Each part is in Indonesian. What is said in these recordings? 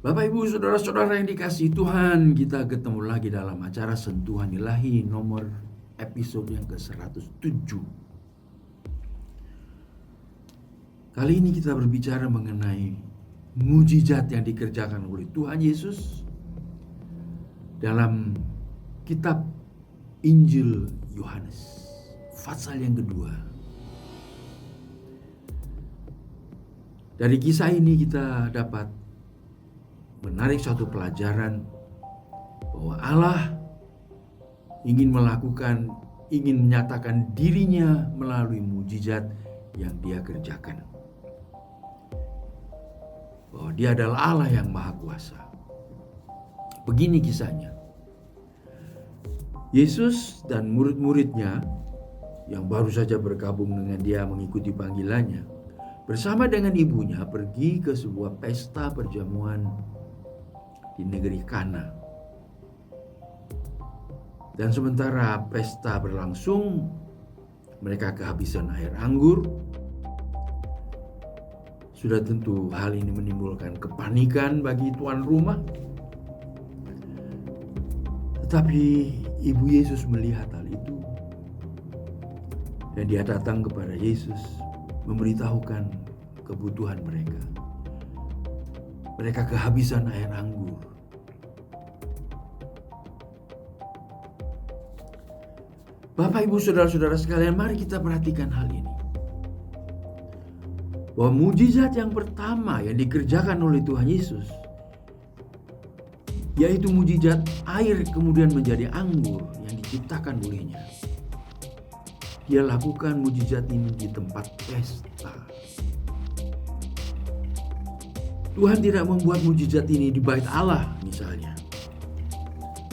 Bapak, Ibu, saudara-saudara yang dikasihi Tuhan, kita ketemu lagi dalam acara Sentuhan Ilahi nomor episode yang ke-107. Kali ini kita berbicara mengenai mujizat yang dikerjakan oleh Tuhan Yesus dalam kitab Injil Yohanes, pasal yang kedua. Dari kisah ini kita dapat menarik satu pelajaran bahwa Allah ingin menyatakan dirinya melalui mujizat yang Dia kerjakan. Bahwa Dia adalah Allah yang Maha Kuasa. Begini kisahnya. Yesus dan murid-muridnya yang baru saja bergabung dengan Dia mengikuti panggilannya, bersama dengan ibunya pergi ke sebuah pesta perjamuan di negeri Kana. Dan sementara pesta berlangsung, mereka kehabisan air anggur. Sudah tentu hal ini menimbulkan kepanikan bagi tuan rumah. Tetapi ibu Yesus melihat hal itu, dan Dia datang kepada Yesus memberitahukan kebutuhan mereka. Mereka kehabisan air anggur. Bapak, Ibu, saudara-saudara sekalian, mari kita perhatikan hal ini. Bahwa mujizat yang pertama yang dikerjakan oleh Tuhan Yesus, yaitu mujizat air kemudian menjadi anggur yang diciptakan olehnya. Dia lakukan mujizat ini di tempat pesta. Tuhan tidak membuat mujizat ini di bait Allah misalnya.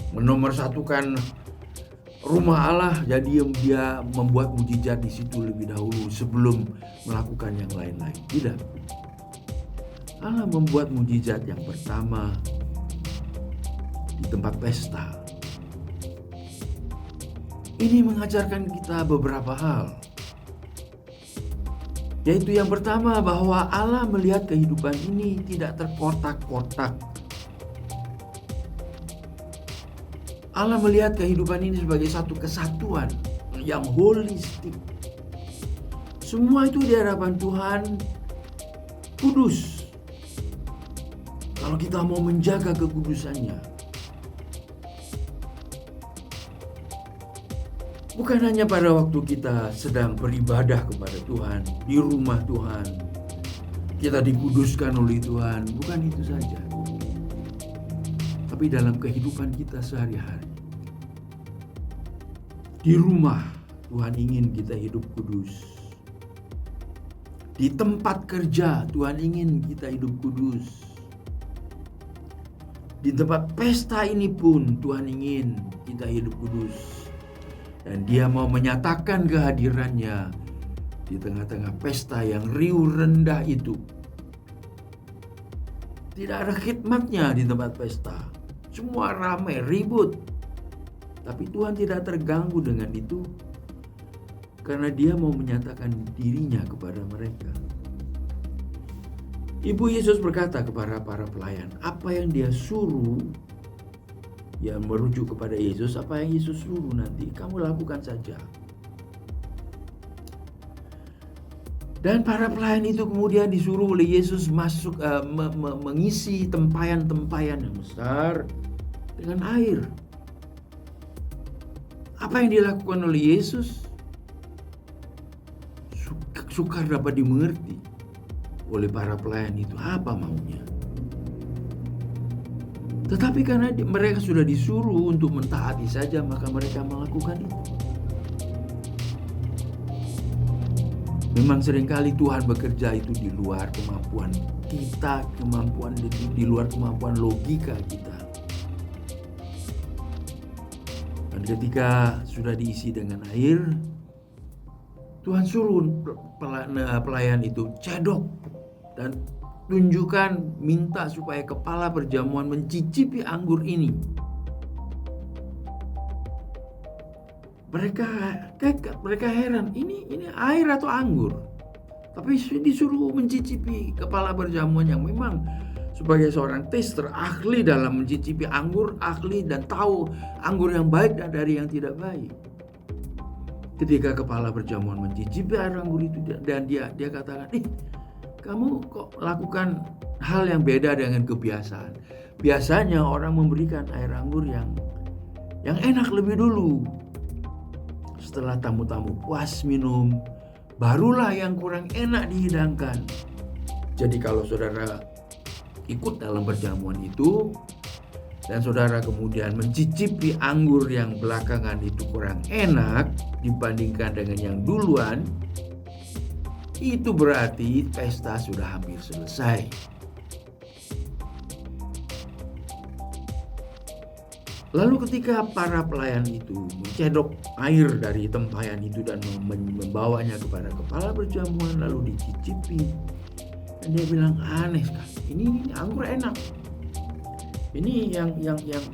Menomorsatukan rumah Allah, jadi Dia membuat mujizat di situ lebih dahulu sebelum melakukan yang lain-lain. Tidak. Allah membuat mujizat yang pertama di tempat pesta. Ini mengajarkan kita beberapa hal. Yaitu yang pertama, bahwa Allah melihat kehidupan ini tidak terkotak-kotak. Allah melihat kehidupan ini sebagai satu kesatuan yang holistik. Semua itu di hadapan Tuhan kudus. Kalau kita mau menjaga kekudusannya, bukan hanya pada waktu kita sedang beribadah kepada Tuhan, di rumah Tuhan, kita dikuduskan oleh Tuhan, bukan itu saja. Tapi dalam kehidupan kita sehari-hari. Di rumah, Tuhan ingin kita hidup kudus. Di tempat kerja, Tuhan ingin kita hidup kudus. Di tempat pesta ini pun, Tuhan ingin kita hidup kudus. Dan Dia mau menyatakan kehadirannya di tengah-tengah pesta yang riuh rendah itu. Tidak ada khidmatnya di tempat pesta. Semua ramai, ribut. Tapi Tuhan tidak terganggu dengan itu, karena Dia mau menyatakan dirinya kepada mereka. Ibu Yesus berkata kepada para pelayan, apa yang Dia suruh, yang merujuk kepada Yesus, apa yang Yesus suruh nanti kamu lakukan saja. Dan para pelayan itu kemudian disuruh oleh Yesus masuk mengisi tempayan-tempayan yang besar dengan air. Apa yang dilakukan oleh Yesus sukar dapat dimengerti oleh para pelayan itu, apa maunya. Tetapi karena mereka sudah disuruh untuk mentaati saja, maka mereka melakukan itu. Memang seringkali Tuhan bekerja itu di luar kemampuan kita, di luar kemampuan logika kita. Dan ketika sudah diisi dengan air, Tuhan suruh pelayan itu cedok dan tunjukkan, minta supaya kepala perjamuan mencicipi anggur ini. Mereka heran, ini air atau anggur? Tapi disuruh mencicipi kepala perjamuan yang memang sebagai seorang taster, ahli dalam mencicipi anggur, ahli dan tahu anggur yang baik dan dari yang tidak baik. Ketika kepala perjamuan mencicipi air anggur itu dan dia katakan, kamu kok lakukan hal yang beda dengan kebiasaan. Biasanya orang memberikan air anggur yang enak lebih dulu. Setelah tamu-tamu puas minum, barulah yang kurang enak dihidangkan. Jadi kalau saudara ikut dalam perjamuan itu dan saudara kemudian mencicipi anggur yang belakangan itu kurang enak dibandingkan dengan yang duluan, itu berarti pesta sudah hampir selesai. Lalu ketika para pelayan itu mencedok air dari tempayan itu dan membawanya kepada kepala perjamuan lalu dicicipi, dan dia bilang, aneh sekali, ini anggur enak. Ini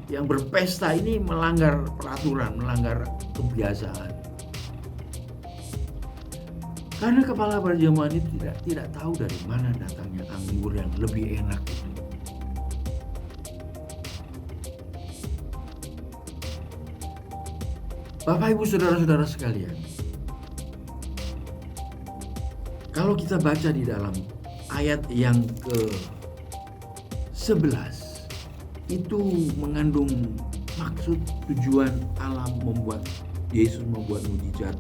yang berpesta ini melanggar peraturan, melanggar kebiasaan. Karena kepala perjamuan itu tidak tahu dari mana datangnya anggur yang lebih enak itu. Bapak Ibu saudara-saudara sekalian, kalau kita baca di dalam ayat yang ke-11, itu mengandung maksud tujuan Allah membuat Yesus membuat mujizat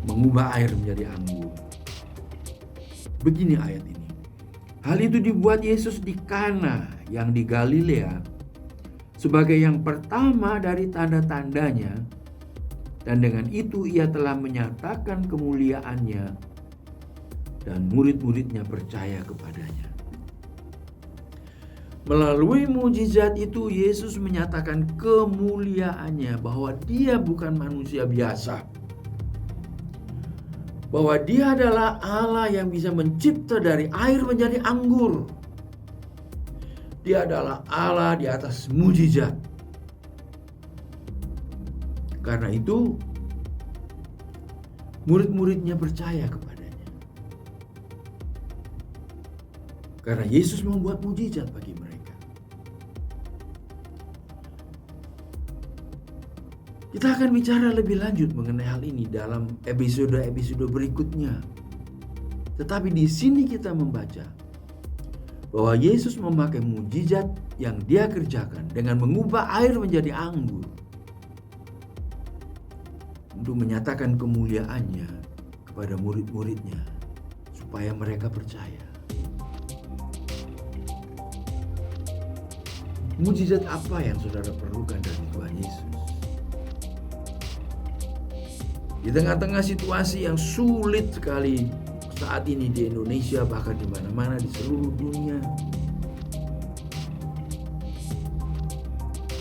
mengubah air menjadi anggur. Begini ayat ini. Hal itu dibuat Yesus di Kana yang di Galilea sebagai yang pertama dari tanda-tandanya, dan dengan itu ia telah menyatakan kemuliaannya dan murid-muridnya percaya kepadanya. Melalui mujizat itu Yesus menyatakan kemuliaannya, bahwa dia bukan manusia biasa, bahwa dia adalah Allah yang bisa mencipta dari air menjadi anggur. Dia adalah Allah di atas mujizat. Karena itu murid-muridnya percaya kepadanya. Karena Yesus membuat mujizat bagi mereka. Kita akan bicara lebih lanjut mengenai hal ini dalam episode-episode berikutnya. Tetapi di sini kita membaca bahwa Yesus memakai mujizat yang dia kerjakan dengan mengubah air menjadi anggur untuk menyatakan kemuliaannya kepada murid-muridnya supaya mereka percaya. Mujizat apa yang saudara perlukan dari Tuhan Yesus? Di tengah-tengah situasi yang sulit sekali saat ini di Indonesia, bahkan di mana-mana di seluruh dunia,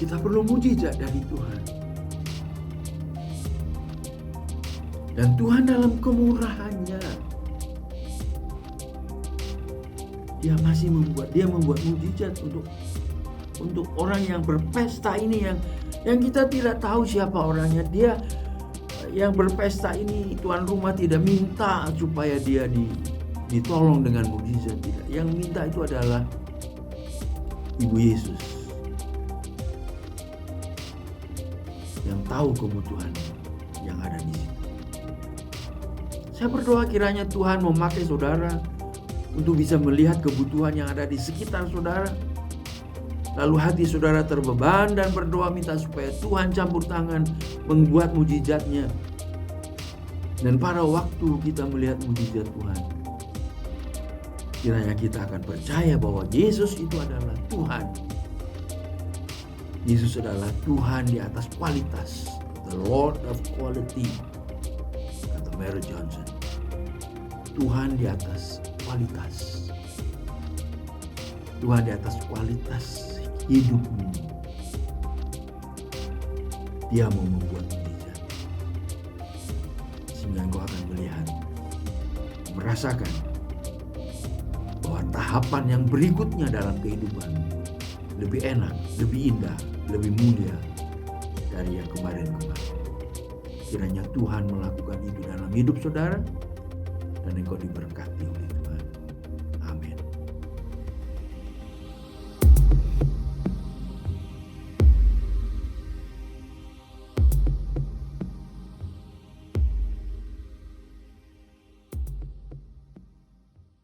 kita perlu mujizat dari Tuhan. Dan Tuhan dalam kemurahannya, Dia masih membuat mujizat untuk orang yang berpesta ini, yang kita tidak tahu siapa orangnya. Dia yang berpesta ini, tuan rumah tidak minta supaya dia ditolong dengan mujizat, tidak. Yang minta itu adalah Ibu Yesus yang tahu kebutuhan yang ada di situ. Saya berdoa kiranya Tuhan memakai saudara untuk bisa melihat kebutuhan yang ada di sekitar saudara. Lalu hati saudara terbeban dan berdoa minta supaya Tuhan campur tangan membuat mujizatnya. Dan pada waktu kita melihat mujizat Tuhan, kiranya kita akan percaya bahwa Yesus itu adalah Tuhan. Yesus adalah Tuhan di atas kualitas. The Lord of quality, kata Mary Johnson. Tuhan di atas kualitas. Tuhan di atas kualitas hidupmu. Dia mau membuat mujizat sehingga engkau akan melihat, merasakan bahwa tahapan yang berikutnya dalam kehidupan lebih enak, lebih indah, lebih mulia dari yang kemarin-kemarin. Kiranya Tuhan melakukan itu dalam hidup saudara dan engkau diberkati oleh Tuhan.